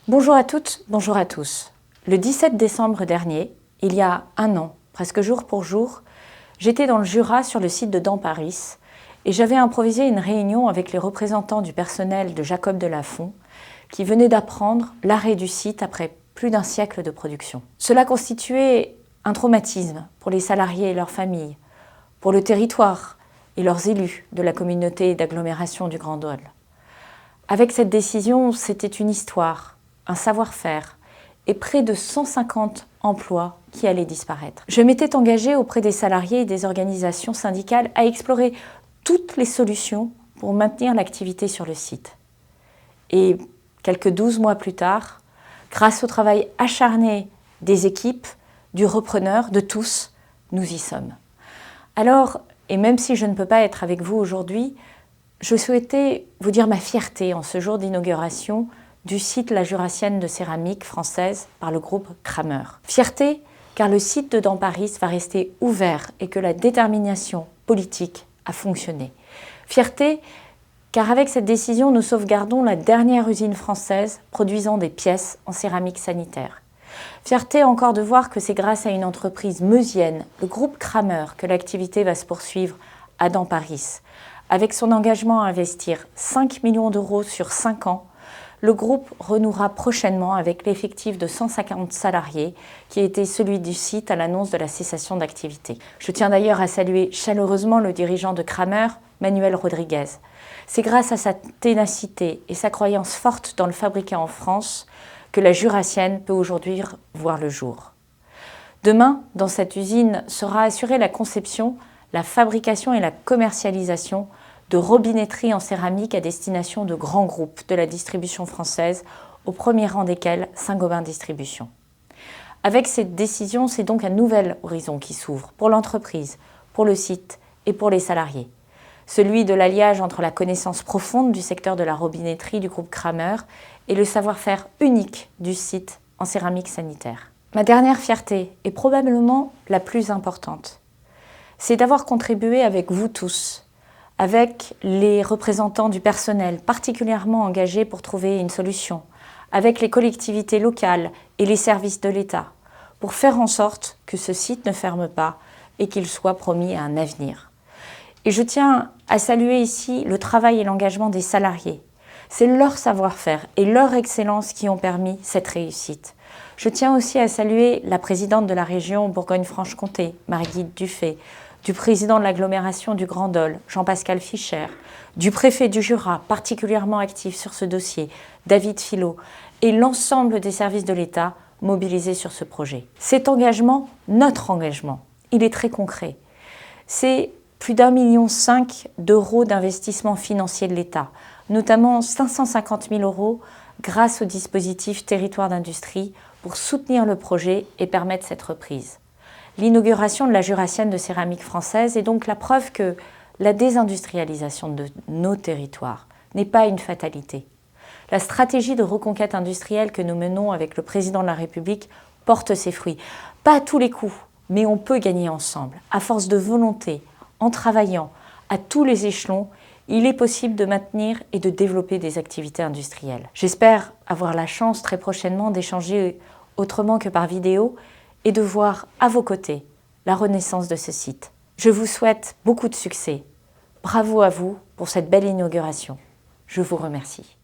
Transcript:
Bonjour à toutes, bonjour à tous. Le 17 décembre dernier, il y a un an, presque jour pour jour, j'étais dans le Jura sur le site de Damparis et j'avais improvisé une réunion avec les représentants du personnel de Jacob de Lafont qui venaient d'apprendre l'arrêt du site après plus d'un siècle de production. Cela constituait un traumatisme pour les salariés et leurs familles, pour le territoire et leurs élus de la communauté d'agglomération du Grand Dole. Avec cette décision, c'était une histoire, un savoir-faire et près de 150 emplois qui allaient disparaître. Je m'étais engagée auprès des salariés et des organisations syndicales à explorer toutes les solutions pour maintenir l'activité sur le site. Et quelques 12 mois plus tard, grâce au travail acharné des équipes, du repreneur, de tous, nous y sommes. Alors, et même si je ne peux pas être avec vous aujourd'hui, je souhaitais vous dire ma fierté en ce jour d'inauguration du site La Jurassienne de céramique française par le groupe Kramer. Fierté car le site de Damparis va rester ouvert et que la détermination politique a fonctionné. Fierté car avec cette décision, nous sauvegardons la dernière usine française produisant des pièces en céramique sanitaire. Fierté encore de voir que c'est grâce à une entreprise meusienne, le groupe Kramer, que l'activité va se poursuivre à Damparis. Avec son engagement à investir 5 millions d'euros sur 5 ans, le groupe renouera prochainement avec l'effectif de 150 salariés qui était celui du site à l'annonce de la cessation d'activité. Je tiens d'ailleurs à saluer chaleureusement le dirigeant de Kramer, Manuel Rodriguez. C'est grâce à sa ténacité et sa croyance forte dans le fabriqué en France que la Jurassienne peut aujourd'hui voir le jour. Demain, dans cette usine, sera assurée la conception, la fabrication et la commercialisation de robinetteries en céramique à destination de grands groupes de la distribution française, au premier rang desquels Saint-Gobain Distribution. Avec cette décision, c'est donc un nouvel horizon qui s'ouvre pour l'entreprise, pour le site et pour les salariés. Celui de l'alliage entre la connaissance profonde du secteur de la robinetterie du groupe Kramer et le savoir-faire unique du site en céramique sanitaire. Ma dernière fierté, et probablement la plus importante, c'est d'avoir contribué avec vous tous, avec les représentants du personnel particulièrement engagés pour trouver une solution, avec les collectivités locales et les services de l'État, pour faire en sorte que ce site ne ferme pas et qu'il soit promis à un avenir. Et je tiens à saluer ici le travail et l'engagement des salariés. C'est leur savoir-faire et leur excellence qui ont permis cette réussite. Je tiens aussi à saluer la présidente de la région Bourgogne-Franche-Comté, Marie-Guide Dufay, du président de l'agglomération du Grand Dole, Jean-Pascal Fischer, du préfet du Jura, particulièrement actif sur ce dossier, David Filot, et l'ensemble des services de l'État mobilisés sur ce projet. Cet engagement, notre engagement, il est très concret. C'est plus d'1,5 million d'euros d'investissement financier de l'État, notamment 550 000 euros grâce au dispositif Territoire d'industrie pour soutenir le projet et permettre cette reprise. L'inauguration de la Jurassienne de céramique française est donc la preuve que la désindustrialisation de nos territoires n'est pas une fatalité. La stratégie de reconquête industrielle que nous menons avec le président de la République porte ses fruits. Pas à tous les coups, mais on peut gagner ensemble. À force de volonté, en travaillant à tous les échelons, il est possible de maintenir et de développer des activités industrielles. J'espère avoir la chance très prochainement d'échanger autrement que par vidéo et de voir à vos côtés la renaissance de ce site. Je vous souhaite beaucoup de succès. Bravo à vous pour cette belle inauguration. Je vous remercie.